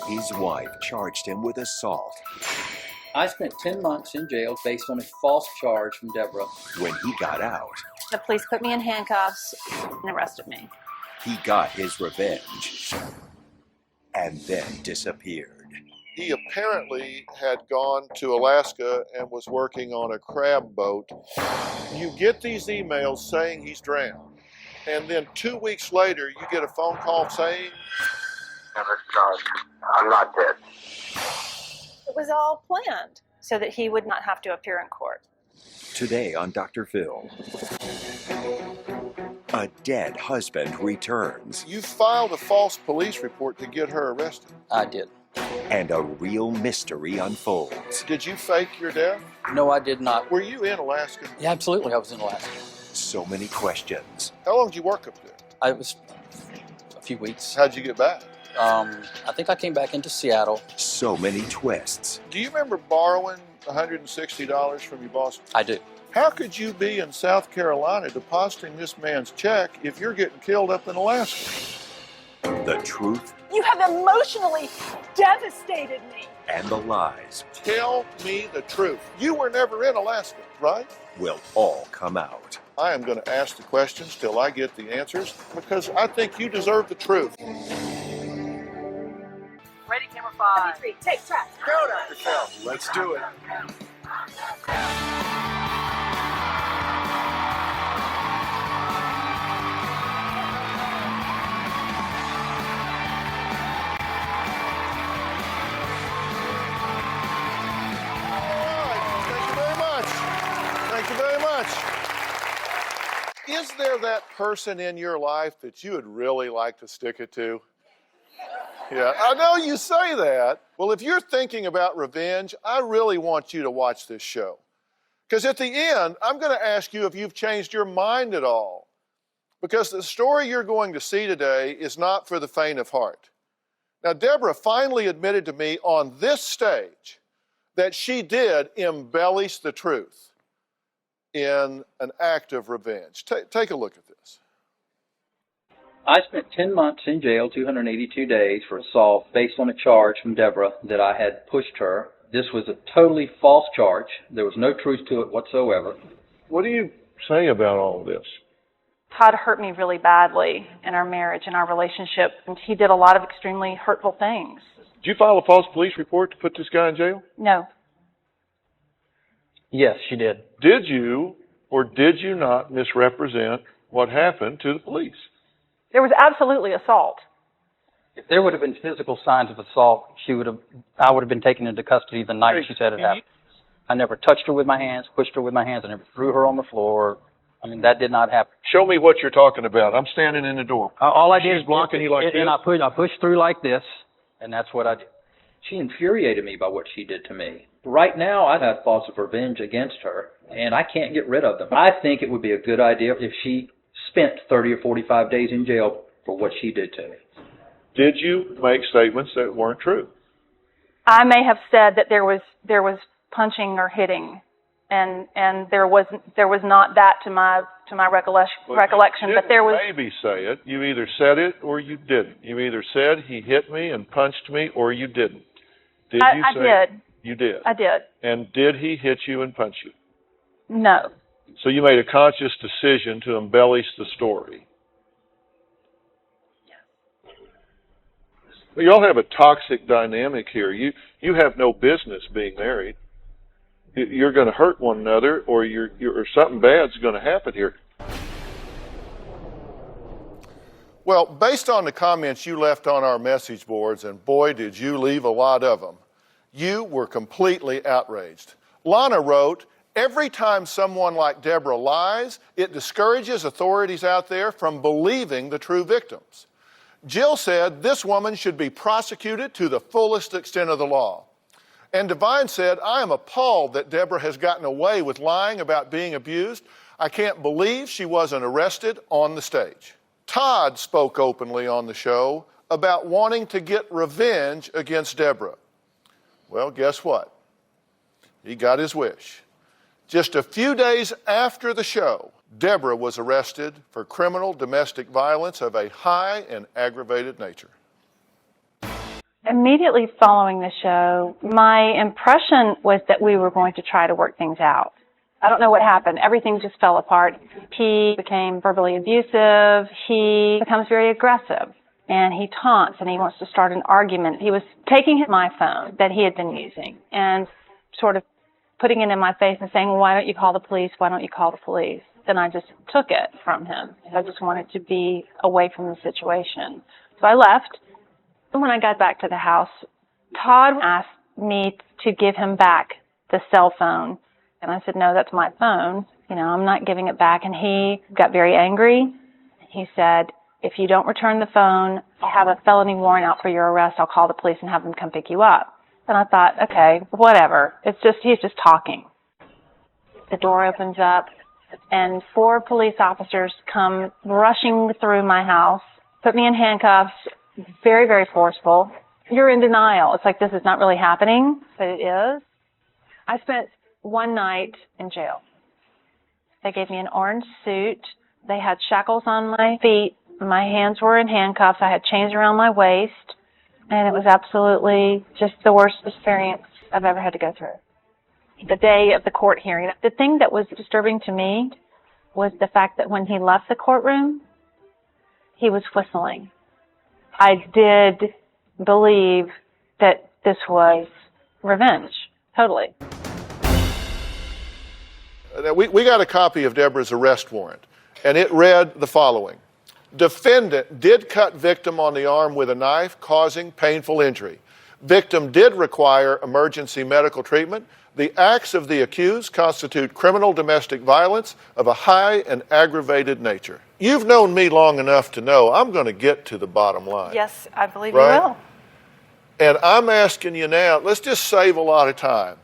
His wife charged him with assault. I spent 10 months in jail based on a false charge from Deborah. When he got out, the police put me in handcuffs and arrested me. he got his revenge and then disappeared. He apparently had gone to Alaska and was working on a crab boat. You get these emails saying he's drowned, and then 2 weeks later you get a phone call saying, I'm not dead. It was all planned so that he would not have to appear in court. Today on Dr. Phil, a dead husband returns. you filed a false police report to get her arrested. I did. And a real mystery unfolds. Did you fake your death? No, I did not. Were you in Alaska? Yeah, absolutely, I was in Alaska. So many questions. How long did you work up there? I was a few weeks. How'd you get back? I think I came back into Seattle. So many twists. Do you remember borrowing $160 from your boss? I do. How could you be in South Carolina depositing this man's check if you're getting killed up in Alaska? The truth You have emotionally devastated me. and the lies Tell me the truth. You were never in Alaska, right? will all come out. I am going to ask the questions till I get the answers because I think you deserve the truth. Ready, camera 5. Take track. Go, Dr. Phil. Let's do it. Thank you very much. Thank you very much. Is there that person in your life that you would really like to stick it to? Yeah, I know you say that. Well, if you're thinking about revenge, I really want you to watch this show. Because at the end, I'm going to ask you if you've changed your mind at all. Because the story you're going to see today is not for the faint of heart. Now, Deborah finally admitted to me on this stage that she did embellish the truth in an act of revenge. Take a look at this. I spent 10 months in jail, 282 days for assault based on a charge from Deborah that I had pushed her. This was a totally false charge. There was no truth to it whatsoever. What do you say about all of this? Todd hurt me really badly in our marriage and our relationship, and he did a lot of extremely hurtful things. Did you file a false police report to put this guy in jail? No, Yes, she did. Did you or did you not misrepresent what happened to the police? there was absolutely assault. If there would have been physical signs of assault, I would have been taken into custody the night she said it happened. I never touched her with my hands, pushed her with my hands, I never threw her on the floor. I mean, that did not happen. Show me what you're talking about. I'm standing in the door. All I did She's is blocking you like this? and I pushed through like this, and that's what I did. She infuriated me by what she did to me. Right now, I have thoughts of revenge against her, and I can't get rid of them. I think it would be a good idea if she spent 30 or 45 days in jail for what she did to me. Did you make statements that weren't true? I may have said that there was punching or hitting, and there was not that to my recollection, but there was. Maybe say it. You either said it or you didn't. You either said he hit me and punched me or you didn't. Did you I say did. You did. I did. And did he hit you and punch you? No. So you made a conscious decision to embellish the story. Well, y'all have a toxic dynamic here. You have no business being married. You're going to hurt one another, or or something bad's going to happen here. Well, based on the comments you left on our message boards, and boy, did you leave a lot of them, you were completely outraged. Lana wrote, "Every time someone like Deborah lies, it discourages authorities out there from believing the true victims." Jill said, "This woman should be prosecuted to the fullest extent of the law." And Divine said, "I am appalled that Deborah has gotten away with lying about being abused. I can't believe she wasn't arrested on the stage." Todd spoke openly on the show about wanting to get revenge against Deborah. Well, guess what? He got his wish. Just a few days after the show, Deborah was arrested for criminal domestic violence of a high and aggravated nature. Immediately following the show, my impression was that we were going to try to work things out. I don't know what happened. Everything just fell apart. He became verbally abusive. He becomes very aggressive. And he taunts and he wants to start an argument. He was taking my phone that he had been using and sort of putting it in my face and saying, well, why don't you call the police? Why don't you call the police? Then I just took it from him. I just wanted to be away from the situation. So I left. And when I got back to the house, Todd asked me to give him back the cell phone. And I said, no, that's my phone. You know, I'm not giving it back. And he got very angry. He said, if you don't return the phone, I have a felony warrant out for your arrest. I'll call the police and have them come pick you up. And I thought, okay, whatever. He's just talking. The door opens up and 4 police officers come rushing through my house, put me in handcuffs, very, very forceful. You're in denial. It's like this is not really happening, but it is. I spent one night in jail. They gave me an orange suit. They had shackles on my feet. My hands were in handcuffs. I had chains around my waist. And it was absolutely just the worst experience I've ever had to go through. The day of the court hearing, the thing that was disturbing to me was the fact that when he left the courtroom, he was whistling. I did believe that this was revenge, totally. We got a copy of Deborah's arrest warrant, and it read the following. Defendant did cut victim on the arm with a knife, causing painful injury. Victim did require emergency medical treatment. The acts of the accused constitute criminal domestic violence of a high and aggravated nature. You've known me long enough to know I'm going to get to the bottom line. Yes, I believe Right? you will. And I'm asking you now, let's just save a lot of time.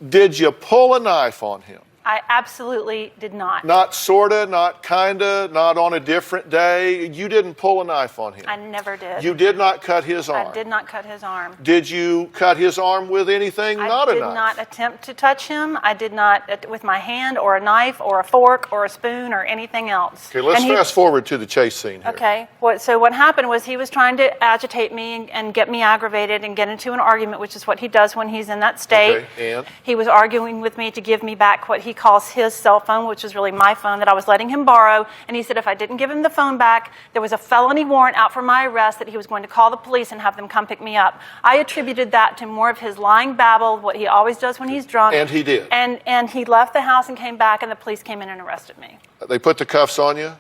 Did you pull a knife on him? I absolutely did not. Not sorta, not kinda, not on a different day. You didn't pull a knife on him. I never did. You did not cut his arm. I did not cut his arm. Did you cut his arm with anything not a I knife? did not attempt to touch him. I did not with my hand or a knife or a fork or a spoon or anything else. Okay, let's fast forward to the chase scene here. Okay. So what happened was he was trying to agitate me and get me aggravated and get into an argument, which is what he does when he's in that state. Okay, and? He was arguing with me to give me back what he calls his cell phone, which was really my phone that I was letting him borrow. And he said if I didn't give him the phone back, there was a felony warrant out for my arrest, that he was going to call the police and have them come pick me up. I attributed that to more of his lying babble, what he always does when he's drunk. And he did. And he left the house and came back, and the police came in and arrested me. They put the cuffs on you.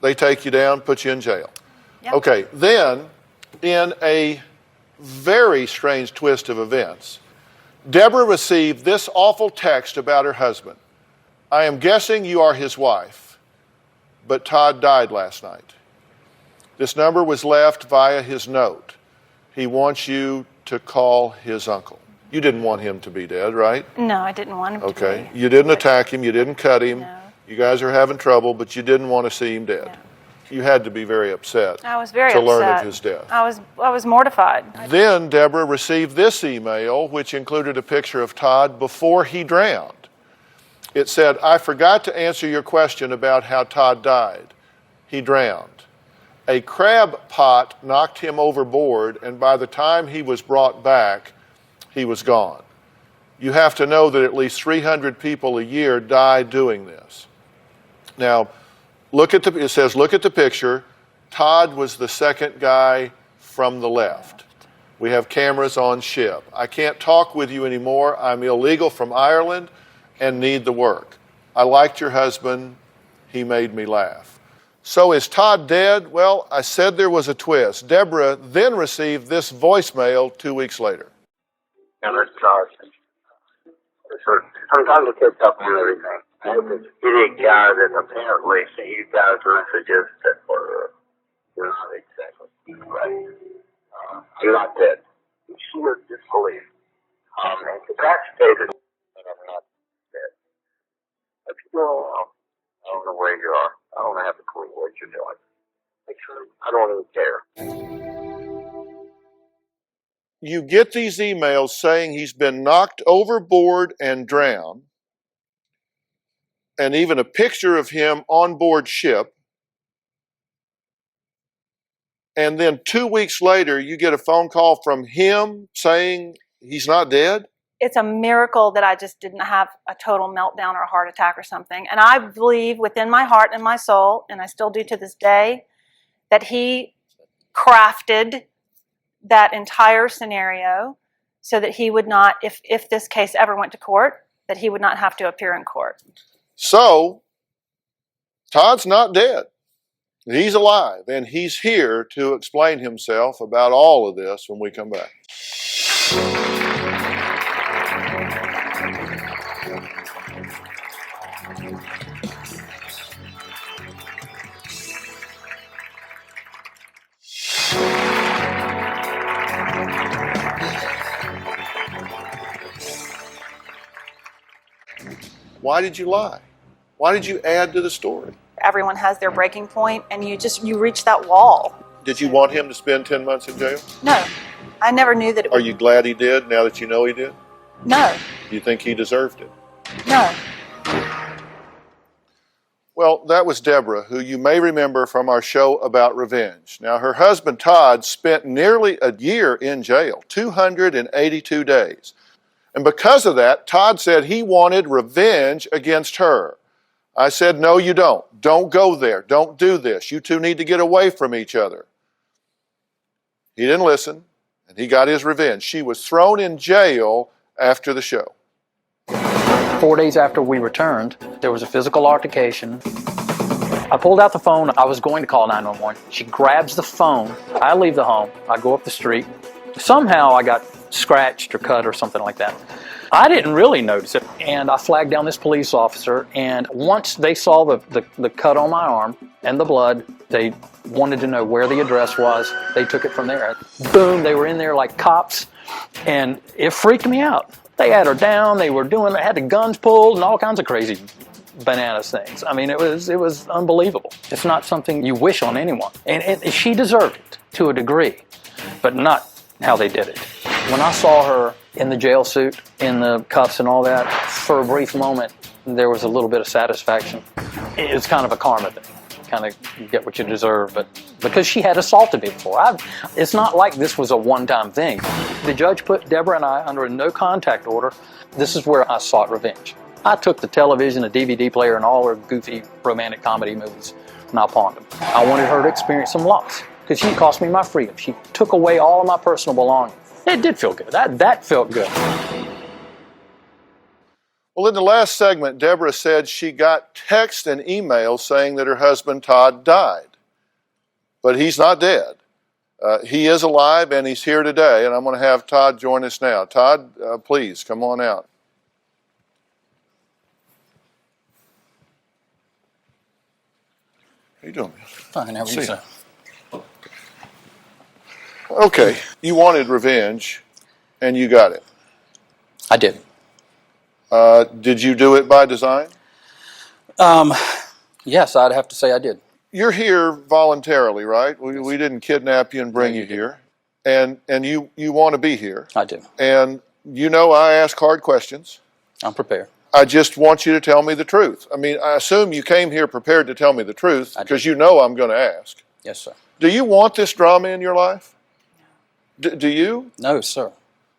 They take you down, put you in jail. Yep. Okay, then, in a very strange twist of events, Deborah received this awful text about her husband. I am guessing you are his wife, but Todd died last night. This number was left via his note. He wants you to call his uncle. You didn't want him to be dead, right? No, I didn't want him to Okay. be. You didn't attack him. You didn't cut him. No. You guys are having trouble, but you didn't want to see him dead. No. You had to be very upset I was very to upset. learn of his death. I was mortified. Then Deborah received this email, which included a picture of Todd before he drowned. It said, I forgot to answer your question about how Todd died. He drowned. A crab pot knocked him overboard, and by the time he was brought back, he was gone. You have to know that at least 300 people a year die doing this. Now, it says, look at the picture. Todd was the second guy from the left. We have cameras on ship. I can't talk with you anymore. I'm illegal from Ireland and need the work. I liked your husband. He made me laugh. So is Todd dead? Well, I said there was a twist. Deborah then received this voicemail 2 weeks later. And it's Todd. Sometimes it gets up and everything. He's a guy that apparently you guys were suggested for exactly. Right. You're not dead. You should disbelieve. Incapacitated. And I'm not dead. If you go out, I don't know where you are. I don't have a clue what you're doing. I don't even care. You get these emails saying he's been knocked overboard and drowned, and even a picture of him on board ship. and then 2 weeks later, you get a phone call from him saying he's not dead? It's a miracle that I just didn't have a total meltdown or a heart attack or something. And I believe within my heart and my soul, and I still do to this day, that he crafted that entire scenario so that he would not, if this case ever went to court, that he would not have to appear in court. So, Todd's not dead. He's alive, and he's here to explain himself about all of this when we come back. Why did you lie? Why did you add to the story? Everyone has their breaking point, and you reach that wall. Did you want him to spend 10 months in jail? No, I never knew that it Are would. you glad he did now that you know he did? No, Do you think he deserved it? no. Well, that was Deborah, who you may remember from our show about revenge. Now, her husband Todd spent nearly a year in jail, 282 days. And because of that, Todd said he wanted revenge against her. I said, no, you don't. Don't go there. Don't do this. You two need to get away from each other. He didn't listen, and he got his revenge. She was thrown in jail after the show. 4 days after we returned, there was a physical altercation. I pulled out the phone. I was going to call 911. She grabs the phone. I leave the home. I go up the street. Somehow I got scratched or cut or something like that. I didn't really notice it, and I flagged down this police officer, and once they saw the cut on my arm and the blood, they wanted to know where the address was. They took it from there. Boom, they were in there like cops, and it freaked me out. They had her down, they had the guns pulled and all kinds of crazy bananas things. I mean, it was unbelievable. It's not something you wish on anyone. And she deserved it to a degree, but not how they did it. When I saw her in the jail suit, in the cuffs and all that, for a brief moment, there was a little bit of satisfaction. It's kind of a karma thing. Kind of you get what you deserve, but because she had assaulted me before. It's not like this was a one-time thing. The judge put Deborah and I under a no-contact order. This is where I sought revenge. I took the television, a DVD player, and all her goofy romantic comedy movies, and I pawned them. I wanted her to experience some loss, because she cost me my freedom. She took away all of my personal belongings. It did feel good. That felt good. Well, in the last segment, Deborah said she got texts and emails saying that her husband Todd died. But he's not dead. He is alive, and he's here today, and I'm going to have Todd join us now. Todd, please, come on out. How you doing, man? Fine, how are you, sir? Okay, you wanted revenge, and you got it. I did. Did you do it by design? Yes, I'd have to say I did. You're here voluntarily, right? We didn't kidnap you and bring you here. And you want to be here. I do. And you know I ask hard questions. I'm prepared. I just want you to tell me the truth. I mean, I assume you came here prepared to tell me the truth I do. because you know I'm going to ask. Yes, sir. Do you want this drama in your life? Do you? No, sir.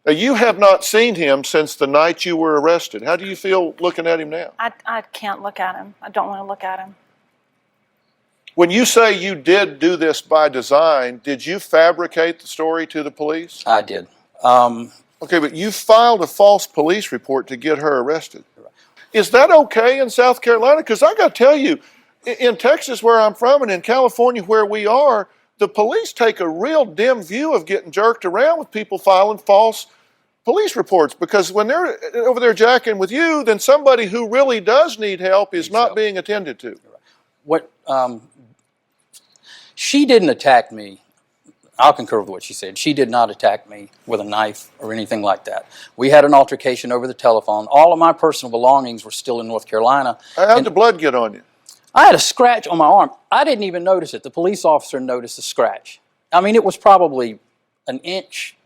Now, you have not seen him since the night you were arrested. How do you feel looking at him now? I can't look at him. I don't want to look at him. When you say you did do this by design, did you fabricate the story to the police? I did. Okay, but you filed a false police report to get her arrested. Is that okay in South Carolina? Because I got to tell you, in Texas where I'm from and in California where we are, the police take a real dim view of getting jerked around with people filing false police reports, because when they're over there jacking with you, then somebody who really does need help is not being attended to. What? She didn't attack me. I'll concur with what she said. She did not attack me with a knife or anything like that. We had an altercation over the telephone. All of my personal belongings were still in North Carolina. How'd the blood get on you? I had a scratch on my arm. I didn't even notice it. The police officer noticed the scratch. I mean, it was probably an inch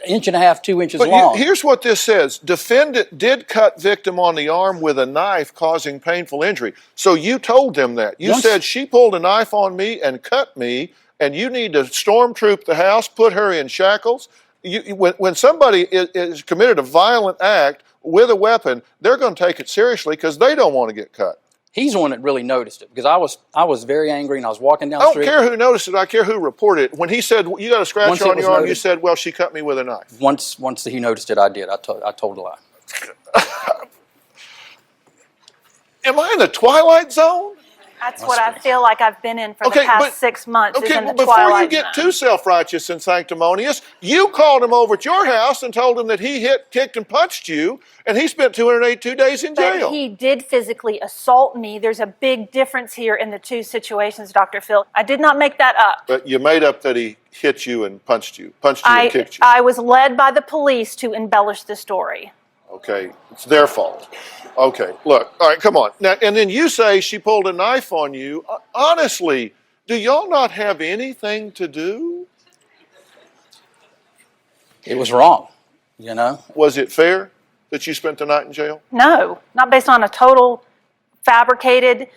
and a half, 2 inches long. Here's what this says. Defendant did cut victim on the arm with a knife, causing painful injury. So you told them that. You Yes. said she pulled a knife on me and cut me, and you need to stormtroop the house, put her in shackles. When somebody is committed a violent act with a weapon, they're going to take it seriously because they don't want to get cut. He's the one that really noticed it because I was very angry and I was walking down I the don't street. care who noticed it. I care who reported it. When he said, you got a scratch Once it on was your arm, you noted. said, well, she cut me with a knife. Once he noticed it, I did. I told a lie. Am I in the twilight zone? That's what I feel like I've been in for Okay, the past but- 6 months. is Okay, in the but before you twilight get zone. too self-righteous and sanctimonious, you called him over at your house and told him that he hit, kicked, and punched you, and he spent 282 days in jail. But he did physically assault me. There's a big difference here in the two situations, Dr. Phil. I did not make that up. But you made up that he hit you and punched you and kicked you. I was led by the police to embellish the story. Okay, it's their fault. Okay, look, all right, come on. Now, and then you say she pulled a knife on you. Honestly, do y'all not have anything to do? It was wrong, you know. Was it fair that you spent the night in jail? No, not based on a total fabricated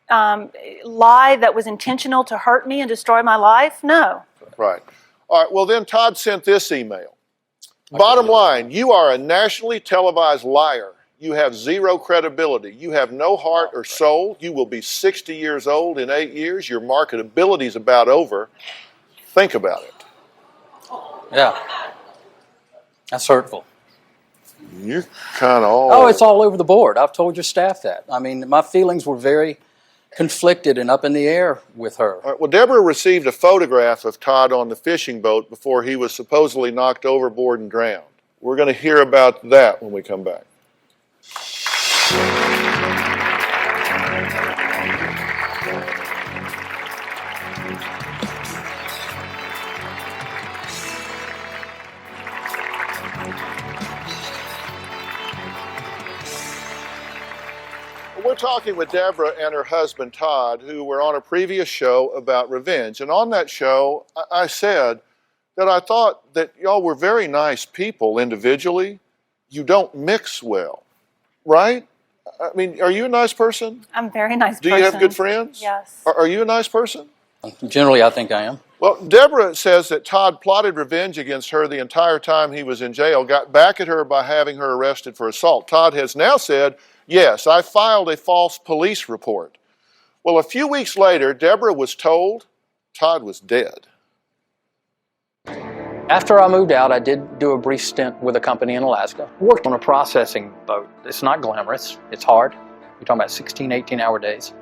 lie that was intentional to hurt me and destroy my life. No. Right. All right, well, then Todd sent this email. Bottom line, you are a nationally televised liar. You have zero credibility. You have no heart or soul. You will be 60 years old in 8 years. Your marketability is about over. Think about it. Yeah. That's hurtful. You're kind of all... Oh, it's all over the board. I've told your staff that. I mean, my feelings were very conflicted and up in the air with her. All right, well, Deborah received a photograph of Todd on the fishing boat before he was supposedly knocked overboard and drowned. We're going to hear about that when we come back. We're talking with Deborah and her husband, Todd, who were on a previous show about revenge. And on that show, I said that I thought that y'all were very nice people individually. You don't mix well, right? I mean, are you a nice person? I'm a very nice Do person. you have good friends? Yes. Are you a nice person? Generally, I think I am. Well, Deborah says that Todd plotted revenge against her the entire time he was in jail, got back at her by having her arrested for assault. Todd has now said, yes, I filed a false police report. Well, a few weeks later, Deborah was told Todd was dead. After I moved out, I did do a brief stint with a company in Alaska. Worked on a processing boat. It's not glamorous. It's hard. You're talking about 16, 18-hour days.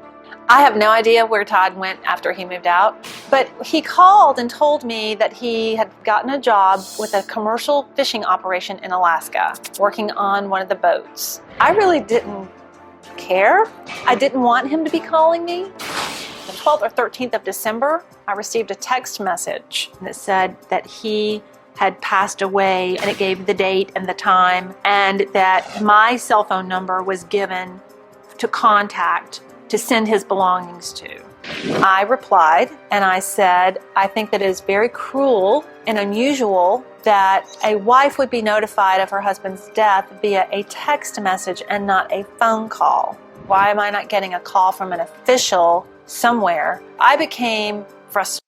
I have no idea where Todd went after he moved out, but he called and told me that he had gotten a job with a commercial fishing operation in Alaska, working on one of the boats. I really didn't care. I didn't want him to be calling me. The 12th or 13th of December, I received a text message that said that he had passed away, and it gave the date and the time, and that my cell phone number was given to contact to send his belongings to. I replied and I said, I think that it is very cruel and unusual that a wife would be notified of her husband's death via a text message and not a phone call. Why am I not getting a call from an official somewhere? I became frustrated.